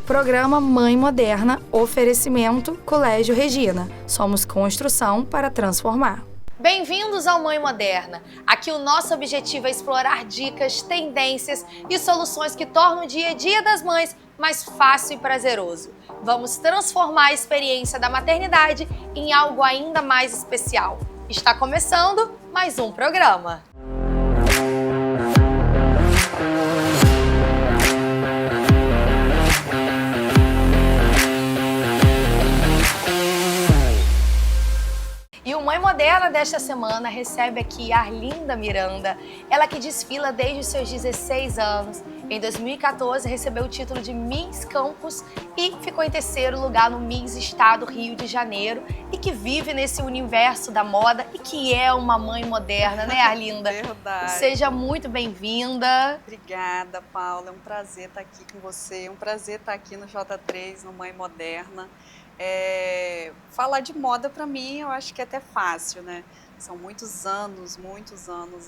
Programa Mãe Moderna, oferecimento Colégio Regina. Somos construção para transformar. Bem-vindos ao Mãe Moderna. Aqui o nosso objetivo é explorar dicas, tendências e soluções que tornam o dia a dia das mães mais fácil e prazeroso. Vamos transformar a experiência da maternidade em algo ainda mais especial. Está começando mais um programa. E o Mãe Moderna desta semana recebe aqui a Arlinda Miranda, ela que desfila desde os seus 16 anos. Em 2014 recebeu o título de Miss Campus e ficou em terceiro lugar no Miss Estado Rio de Janeiro e que vive nesse universo da moda e que é uma mãe moderna, né, Arlinda? Verdade. Seja muito bem-vinda. Obrigada, Paula. É um prazer estar aqui com você, é um prazer estar aqui no J3, no Mãe Moderna. Falar de moda para mim eu acho que é até fácil, né? São muitos anos,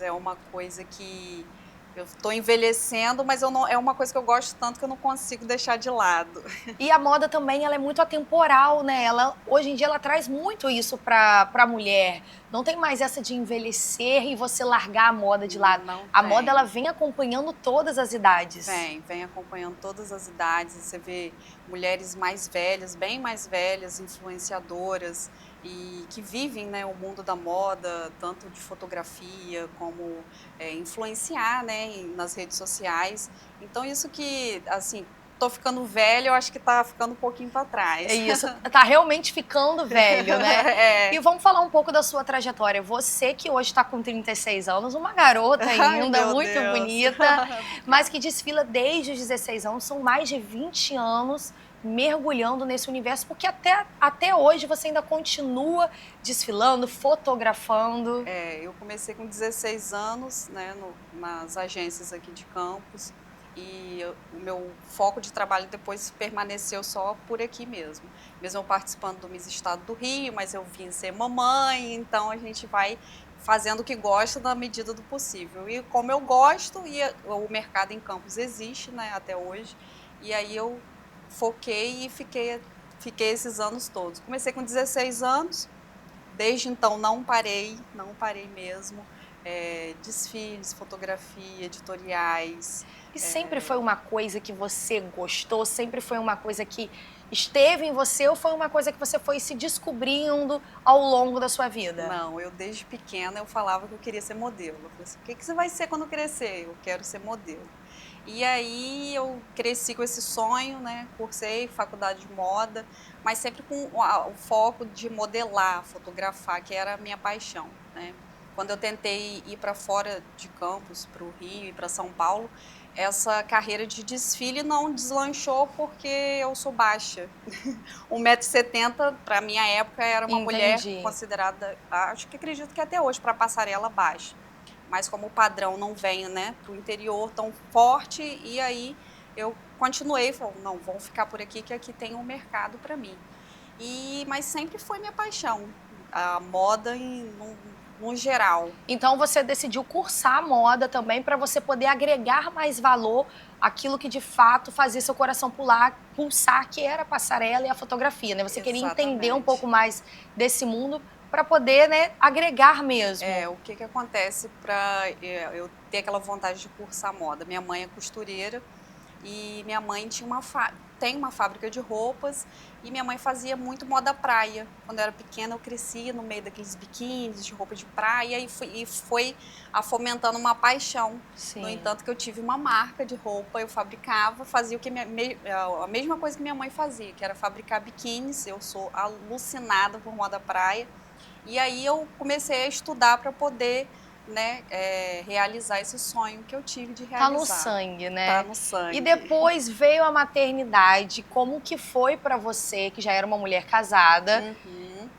é uma coisa que eu estou envelhecendo, mas é uma coisa que eu gosto tanto que eu não consigo deixar de lado. E a moda também, ela é muito atemporal, né? Hoje em dia ela traz muito isso para a mulher. Não tem mais essa de envelhecer e você largar a moda de lado. A moda, ela vem acompanhando todas as idades. Vem acompanhando todas as idades. Você vê mulheres mais velhas, bem mais velhas, influenciadoras, e que vivem, né, o mundo da moda, tanto de fotografia como influenciar, né, nas redes sociais. Então isso que, assim, tô ficando velha, eu acho que tá ficando um pouquinho para trás. É isso, tá realmente ficando velho, né? E vamos falar um pouco da sua trajetória. Você que hoje tá com 36 anos, uma garota ainda, muito bonita, mas que desfila desde os 16 anos, são mais de 20 anos mergulhando nesse universo, porque até hoje você ainda continua desfilando, fotografando. Eu comecei com 16 anos, né, nas agências aqui de Campos, e o meu foco de trabalho depois permaneceu só por aqui mesmo. Mesmo eu participando do Miss Estado do Rio, mas eu vim ser mamãe, então a gente vai fazendo o que gosta na medida do possível. E como eu gosto, e o mercado em Campos existe, né, até hoje, e aí eu foquei e fiquei esses anos todos. Comecei com 16 anos, desde então não parei mesmo. Desfiles, fotografia, editoriais. E sempre foi uma coisa que você gostou? Sempre foi uma coisa que esteve em você ou foi uma coisa que você foi se descobrindo ao longo da sua vida? Não, eu desde pequena eu falava que eu queria ser modelo. Eu falei assim, o que você vai ser quando crescer? Eu quero ser modelo. E aí eu cresci com esse sonho, né? Cursei faculdade de moda, mas sempre com o foco de modelar, fotografar, que era a minha paixão, né? Quando eu tentei ir para fora de Campos, para o Rio e para São Paulo, essa carreira de desfile não deslanchou porque eu sou baixa. 1,70 m, para a minha época, era uma mulher considerada, acredito que até hoje, para passarela baixa. Mas como o padrão não vem, né, para o interior tão forte, e aí eu continuei, falei, não, vamos ficar por aqui que aqui tem um mercado para mim. Mas sempre foi minha paixão, a moda no geral. Então você decidiu cursar moda também para você poder agregar mais valor àquilo que de fato fazia seu coração pulsar, que era a passarela e a fotografia, né? Você queria entender um pouco mais desse mundo para poder, né, agregar mesmo. O que acontece para eu ter aquela vontade de cursar moda? Minha mãe é costureira e minha mãe tem uma fábrica de roupas e minha mãe fazia muito moda praia. Quando eu era pequena, eu crescia no meio daqueles biquínis de roupa de praia e foi fomentando uma paixão. Sim. No entanto, que eu tive uma marca de roupa, eu fabricava, fazia a mesma coisa que minha mãe fazia, que era fabricar biquínis. Eu sou alucinada por moda praia. E aí eu comecei a estudar para poder, né, realizar esse sonho que eu tive de realizar. Tá no sangue, né? Tá no sangue. E depois veio a maternidade. Como que foi para você, que já era uma mulher casada,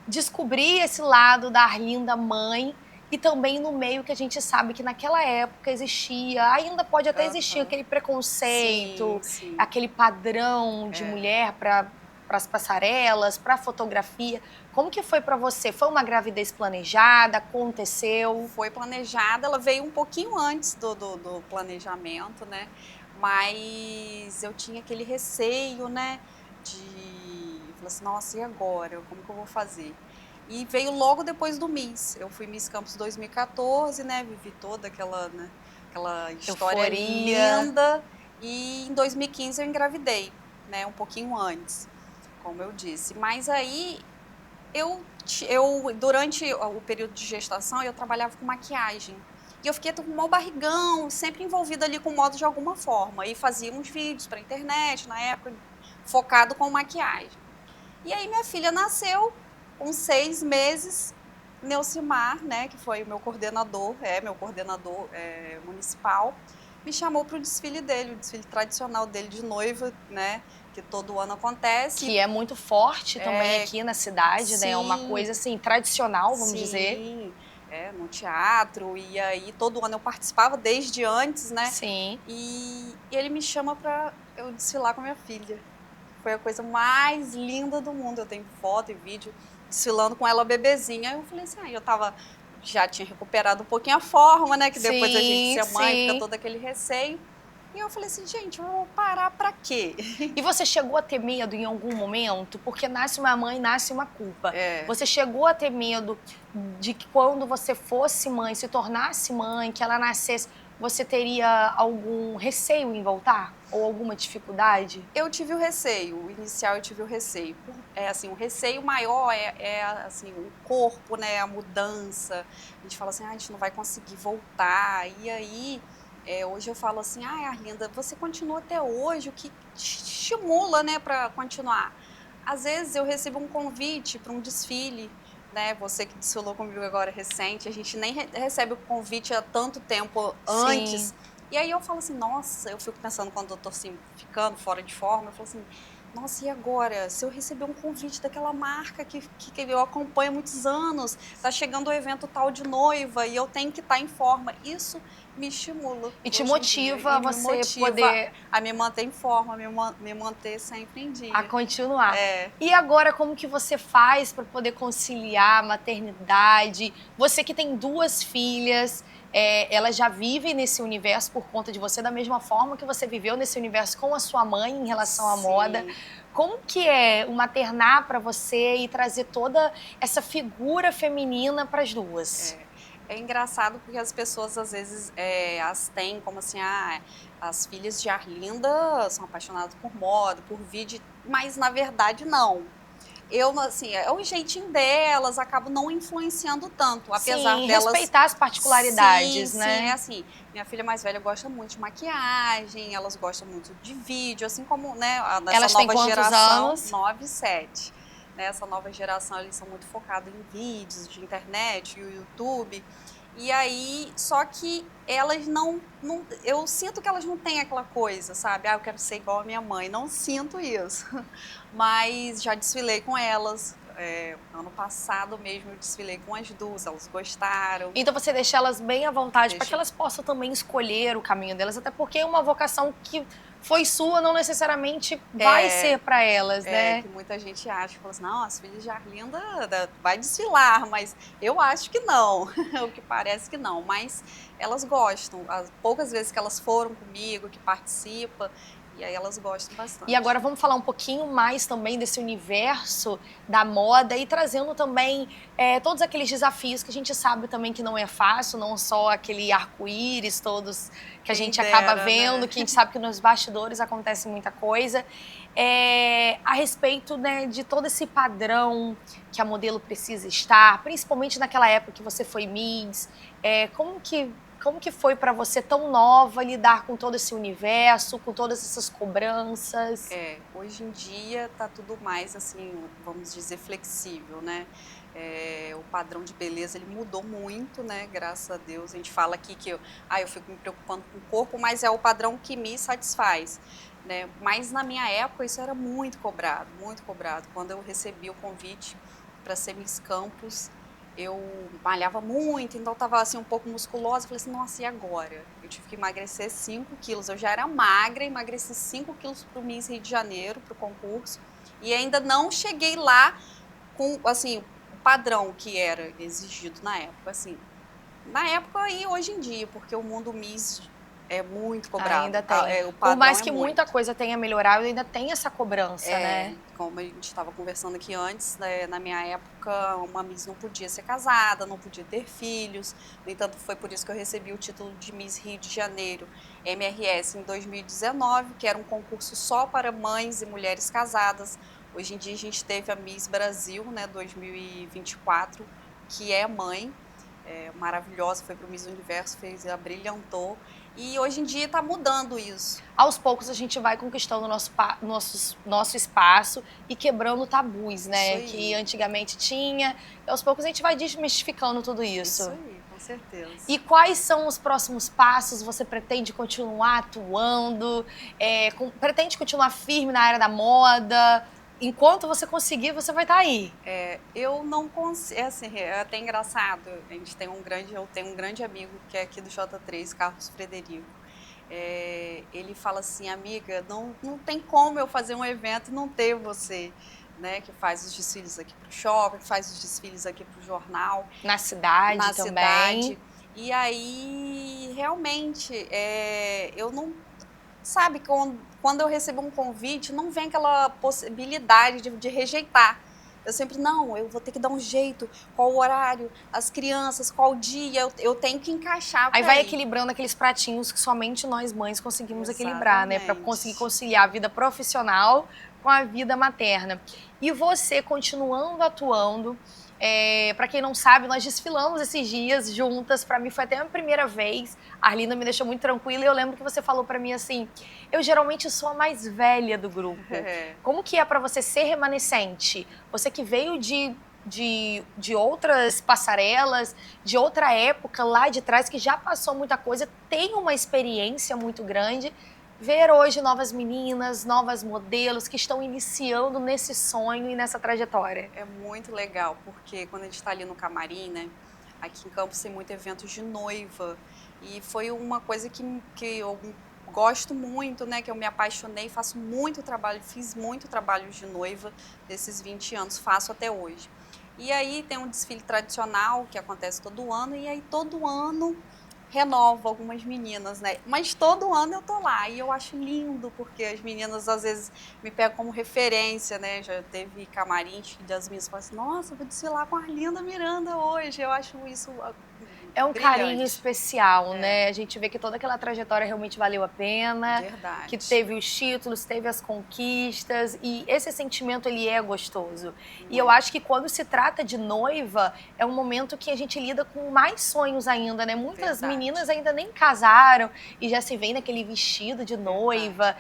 descobrir esse lado da Arlinda mãe e também no meio que a gente sabe que naquela época existia, ainda pode até existir aquele preconceito, aquele padrão de mulher para as passarelas, para a fotografia. Como que foi para você? Foi uma gravidez planejada? Aconteceu? Foi planejada, ela veio um pouquinho antes do planejamento, né? Mas eu tinha aquele receio, né, eu falei assim, nossa, e agora? Como que eu vou fazer? E veio logo depois do Miss. Eu fui Miss Campus 2014, né, vivi toda aquela, né, aquela história Euforia. linda. E em 2015 eu engravidei, né, um pouquinho antes, como eu disse. Mas aí, durante o período de gestação, eu trabalhava com maquiagem. E eu fiquei com um mau barrigão, sempre envolvida ali com moda de alguma forma. E fazia uns vídeos para a internet, na época, focado com maquiagem. E aí minha filha nasceu com 6 meses, Neucimar, né, que foi o meu coordenador, municipal, me chamou para o desfile dele, o desfile tradicional dele de noiva, né, que todo ano acontece. Que é muito forte também aqui na cidade, né? É uma coisa assim, tradicional, vamos dizer. Sim, no teatro, e aí todo ano eu participava desde antes, né? Sim. E ele me chama para eu desfilar com a minha filha. Foi a coisa mais linda do mundo. Eu tenho foto e vídeo desfilando com ela bebezinha. Eu falei assim, já tinha recuperado um pouquinho a forma, né? Que depois a gente ser mãe, fica todo aquele receio. E eu falei assim, gente, eu vou parar pra quê? E você chegou a ter medo em algum momento? Porque nasce uma mãe, nasce uma culpa. Você chegou a ter medo de que quando você fosse mãe, se tornasse mãe, que ela nascesse, você teria algum receio em voltar? Ou alguma dificuldade? Eu tive o receio, o inicial eu tive o receio. O receio maior assim, o corpo, né, a mudança. A gente fala assim, a gente não vai conseguir voltar. E aí, hoje eu falo assim, Arlinda, você continua até hoje, o que te estimula, né, para continuar? Às vezes eu recebo um convite para um desfile, né, você que desfilou comigo agora recente, a gente nem recebe o convite há tanto tempo antes. E aí eu falo assim, nossa, eu fico pensando quando eu tô assim, ficando fora de forma, eu falo assim, nossa, e agora? Se eu receber um convite daquela marca que eu acompanho há muitos anos, tá chegando o evento tal de noiva e eu tenho que estar em forma, isso me estimula. E te motiva você poder... a me manter em forma, me manter sempre em dia. A continuar. E agora, como que você faz para poder conciliar a maternidade? Você que tem 2 filhas, elas já vivem nesse universo por conta de você, da mesma forma que você viveu nesse universo com a sua mãe em relação à moda. Como que é o maternar para você e trazer toda essa figura feminina para as duas? É engraçado porque as pessoas, às vezes, as têm como assim, as filhas de Arlinda são apaixonadas por moda, por vídeo, mas, na verdade, não. Assim, é o jeitinho delas, acabo não influenciando tanto, apesar delas... respeitar as particularidades, né? Sim, assim, minha filha mais velha gosta muito de maquiagem, elas gostam muito de vídeo, assim como, né, elas têm quantos anos? 9 e 7. Essa nova geração, eles são muito focados em vídeos de internet, o YouTube. E aí, só que elas não... Eu sinto que elas não têm aquela coisa, sabe? Eu quero ser igual a minha mãe. Não sinto isso. Mas já desfilei com elas. Ano passado mesmo eu desfilei com as 2, elas gostaram. Então você deixa elas bem à vontade para que elas possam também escolher o caminho delas, até porque é uma vocação que foi sua, não necessariamente vai ser para elas, né? Que muita gente acha, fala assim, não, as filhas de Arlinda vai desfilar, mas eu acho que não, o que parece que não, mas elas gostam, as poucas vezes que elas foram comigo, que participam, e aí elas gostam bastante. E agora vamos falar um pouquinho mais também desse universo da moda e trazendo também todos aqueles desafios que a gente sabe também que não é fácil, não só aquele arco-íris todos que a gente acaba vendo, né? Que a gente sabe que nos bastidores acontece muita coisa. A respeito, né, de todo esse padrão que a modelo precisa estar, principalmente naquela época que você foi Miss, como que foi para você, tão nova, lidar com todo esse universo, com todas essas cobranças? Hoje em dia tá tudo mais, assim, vamos dizer, flexível, né? O padrão de beleza, ele mudou muito, né? Graças a Deus. A gente fala aqui que eu fico me preocupando com o corpo, mas é o padrão que me satisfaz, né? Mas na minha época isso era muito cobrado, muito cobrado. Quando eu recebi o convite para ser Miss Campus, eu malhava muito, então estava assim um pouco musculosa, falei assim, nossa, e agora? Eu tive que emagrecer 5 quilos, eu já era magra, emagreci 5 quilos para o Miss Rio de Janeiro, para o concurso, e ainda não cheguei lá com, assim, o padrão que era exigido na época, assim, na época e hoje em dia, porque o mundo Miss É muito cobrado. Ainda tem. O Por mais padrão que é muita muito. coisa tenha melhorado, ainda tem essa cobrança, né? Como a gente estava conversando aqui antes, né, na minha época, uma Miss não podia ser casada, não podia ter filhos. No entanto, foi por isso que eu recebi o título de Miss Rio de Janeiro, MRS, em 2019, que era um concurso só para mães e mulheres casadas. Hoje em dia, a gente teve a Miss Brasil, né, 2024, que é mãe, maravilhosa, foi para o Miss Universo, brilhantou. E hoje em dia está mudando isso. Aos poucos a gente vai conquistando o nosso espaço e quebrando tabus, né? Que antigamente tinha. E aos poucos a gente vai desmistificando tudo isso. Isso aí, com certeza. E quais são os próximos passos? Você pretende continuar atuando? Pretende continuar firme na área da moda? Enquanto você conseguir, você vai estar aí. Eu não consigo, é até engraçado, eu tenho um grande amigo que é aqui do J3, Carlos Frederico. Ele fala assim, amiga, não tem como eu fazer um evento e não ter você, né, que faz os desfiles aqui pro shopping, que faz os desfiles aqui pro jornal. Na cidade também. E aí, realmente, eu não... Sabe, quando eu recebo um convite, não vem aquela possibilidade de rejeitar. Eu sempre, não, eu vou ter que dar um jeito, qual o horário, as crianças, qual dia, eu tenho que encaixar. Aí vai equilibrando aqueles pratinhos que somente nós mães conseguimos equilibrar, né? Para conseguir conciliar a vida profissional com a vida materna. E você continuando atuando, para quem não sabe, nós desfilamos esses dias juntas. Para mim foi até a primeira vez. A Arlinda me deixou muito tranquila e eu lembro que você falou para mim assim: eu geralmente sou a mais velha do grupo. Como que é para você ser remanescente? Você que veio de outras passarelas, de outra época lá de trás, que já passou muita coisa, tem uma experiência muito grande. Ver hoje novas meninas, novas modelos que estão iniciando nesse sonho e nessa trajetória. É muito legal, porque quando a gente está ali no camarim, né? Aqui em Campos tem muito eventos de noiva. E foi uma coisa que eu gosto muito, né? Que eu me apaixonei, faço muito trabalho, fiz muito trabalho de noiva desses 20 anos, faço até hoje. E aí tem um desfile tradicional que acontece todo ano, e aí todo ano renova algumas meninas, né? Mas todo ano eu tô lá e eu acho lindo, porque as meninas às vezes me pegam como referência, né? Já teve camarins das minhas falam assim, nossa, eu vou desfilar com a Arlinda Miranda hoje. Eu acho isso é um brilhante. Carinho especial, né? A gente vê que toda aquela trajetória realmente valeu a pena. Verdade. Que teve os títulos, teve as conquistas e esse sentimento ele é gostoso. E eu acho que quando se trata de noiva, é um momento que a gente lida com mais sonhos ainda, né? Muitas meninas ainda nem casaram e já se vê naquele vestido de noiva.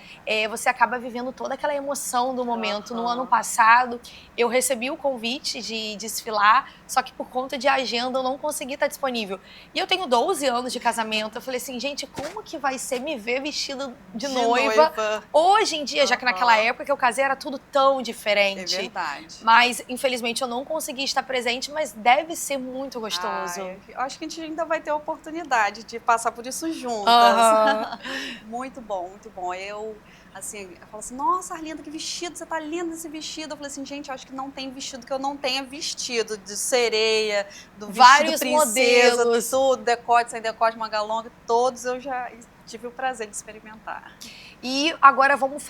Você acaba vivendo toda aquela emoção do momento. No ano passado, eu recebi o convite de desfilar, só que por conta de agenda eu não consegui estar disponível. E eu tenho 12 anos de casamento. Eu falei assim, gente, como que vai ser me ver vestida de noiva hoje em dia, já que naquela época que eu casei era tudo tão diferente. É verdade. Mas, infelizmente, eu não consegui estar presente, mas deve ser muito gostoso. Eu acho que a gente ainda vai ter a oportunidade de passar por isso juntas. Muito bom, muito bom. Eu falo assim, nossa, Arlinda, que vestido, você tá linda nesse vestido. Eu falei assim, gente, eu acho que não tem vestido que eu não tenha vestido, de sereia, do vestido vários princesa, modelos. tudo, decote, sem decote, manga longa, todos eu já tive o prazer de experimentar. E agora vamos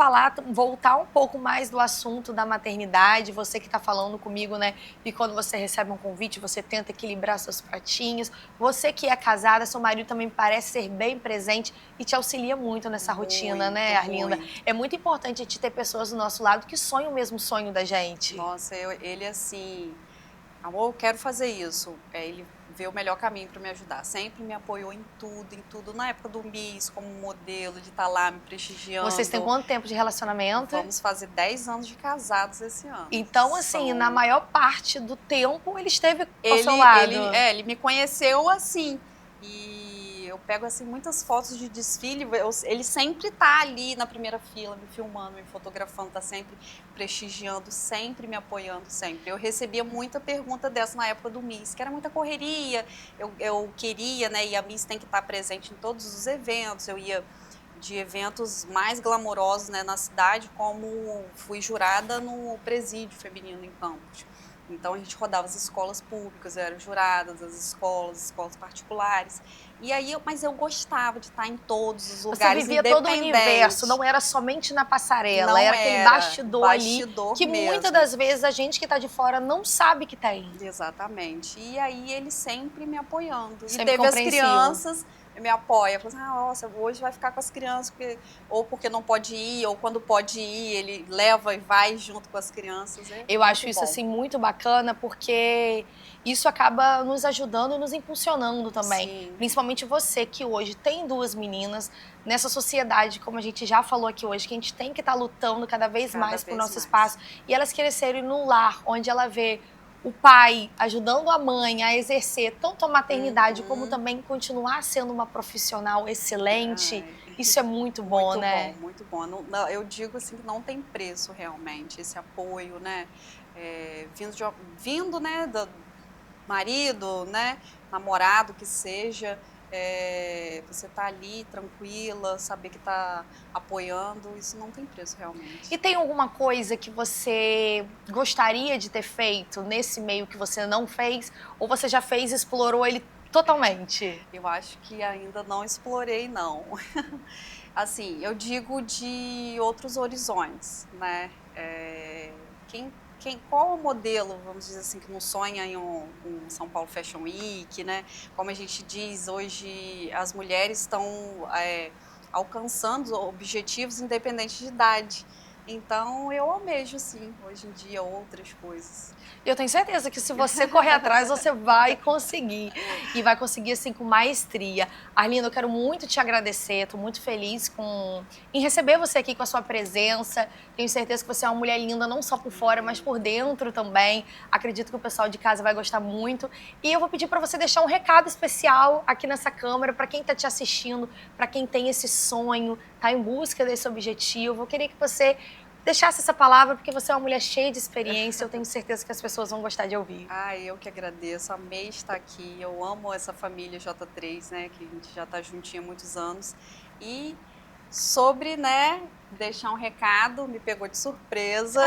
voltar um pouco mais do assunto da maternidade. Você que está falando comigo, né? E quando você recebe um convite, você tenta equilibrar seus pratinhos. Você que é casada, seu marido também parece ser bem presente e te auxilia muito nessa rotina, né, Arlinda? É muito importante a gente ter pessoas do nosso lado que sonham o mesmo sonho da gente. Nossa, ele assim, amor, eu quero fazer isso. Ele vê o melhor caminho para me ajudar. Sempre me apoiou em tudo. Na época do Miss, como modelo, de estar lá me prestigiando. Vocês têm quanto tempo de relacionamento? Vamos fazer 10 anos de casados esse ano. Então, assim, na maior parte do tempo, ele esteve ao seu lado. Ele me conheceu assim. E eu pego assim muitas fotos de desfile, ele sempre tá ali na primeira fila, me filmando, me fotografando, tá sempre prestigiando, sempre me apoiando, sempre. Eu recebia muita pergunta dessa na época do Miss, que era muita correria, eu queria, né, e a Miss tem que estar presente em todos os eventos, eu ia de eventos mais glamourosos, né, na cidade, como fui jurada no presídio feminino em Campos. Então a gente rodava as escolas públicas, eu era jurada das escolas particulares. E aí, mas eu gostava de estar em todos os lugares, Você vivia todo o universo, não era somente na passarela, era aquele bastidor ali, que mesmo. Muitas das vezes a gente que está de fora não sabe que está aí. Exatamente. E aí ele sempre me apoiando. Sempre e teve as crianças me apoia, fala assim, nossa, hoje vai ficar com as crianças, ou porque não pode ir, ou quando pode ir, ele leva e vai junto com as crianças. Eu acho isso assim muito bacana, porque isso acaba nos ajudando e nos impulsionando também. Sim. Principalmente você, que hoje tem 2 meninas, nessa sociedade, como a gente já falou aqui hoje, que a gente tem que estar lutando cada vez mais pro nosso espaço, e elas crescerem num lar onde ela vê o pai ajudando a mãe a exercer tanto a maternidade como também continuar sendo uma profissional excelente. Isso é muito bom, né? Muito bom, muito bom. Eu digo assim que não tem preço realmente esse apoio, né? Vindo, né, do marido, né, namorado que seja. Você tá ali tranquila, saber que tá apoiando, isso não tem preço realmente. E tem alguma coisa que você gostaria de ter feito nesse meio que você não fez? Ou você já fez e explorou ele totalmente? Eu acho que ainda não explorei, não. Assim, eu digo de outros horizontes, né? Qual o modelo, vamos dizer assim, que não sonha em um São Paulo Fashion Week, né? Como a gente diz, hoje as mulheres estão alcançando objetivos independente de idade. Então, eu almejo, sim, hoje em dia, outras coisas. Eu tenho certeza que se você correr atrás, você vai conseguir. E vai conseguir, assim, com maestria. Arlinda, eu quero muito te agradecer. Estou muito feliz em receber você aqui com a sua presença. Tenho certeza que você é uma mulher linda, não só por fora, mas por dentro também. Acredito que o pessoal de casa vai gostar muito. E eu vou pedir para você deixar um recado especial aqui nessa câmera, para quem está te assistindo, para quem tem esse sonho, está em busca desse objetivo. Eu queria que você deixasse essa palavra, porque você é uma mulher cheia de experiência, eu tenho certeza que as pessoas vão gostar de ouvir. Eu que agradeço, amei estar aqui, eu amo essa família J3, né, que a gente já está juntinha há muitos anos. E sobre, né, deixar um recado, me pegou de surpresa.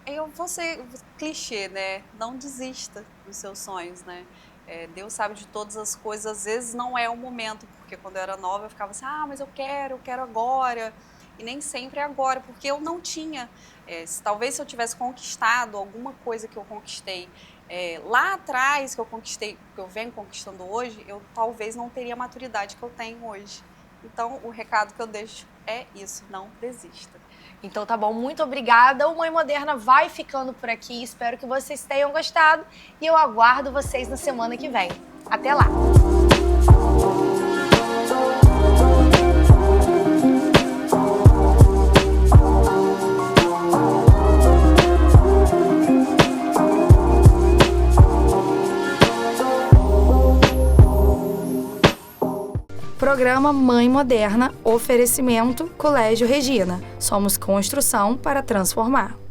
Eu vou ser clichê, né, não desista dos seus sonhos, né. Deus sabe de todas as coisas, às vezes não é o momento, porque quando eu era nova eu ficava assim, mas eu quero agora. E nem sempre é agora, porque eu não tinha. Talvez se eu tivesse conquistado alguma coisa que eu conquistei lá atrás, que eu conquistei, que eu venho conquistando hoje, eu talvez não teria a maturidade que eu tenho hoje. Então, o recado que eu deixo é isso, não desista. Então tá bom, muito obrigada. O Mãe Moderna vai ficando por aqui, espero que vocês tenham gostado e eu aguardo vocês na semana que vem. Até lá! Programa Mãe Moderna, oferecimento Colégio Regina. Somos construção para transformar.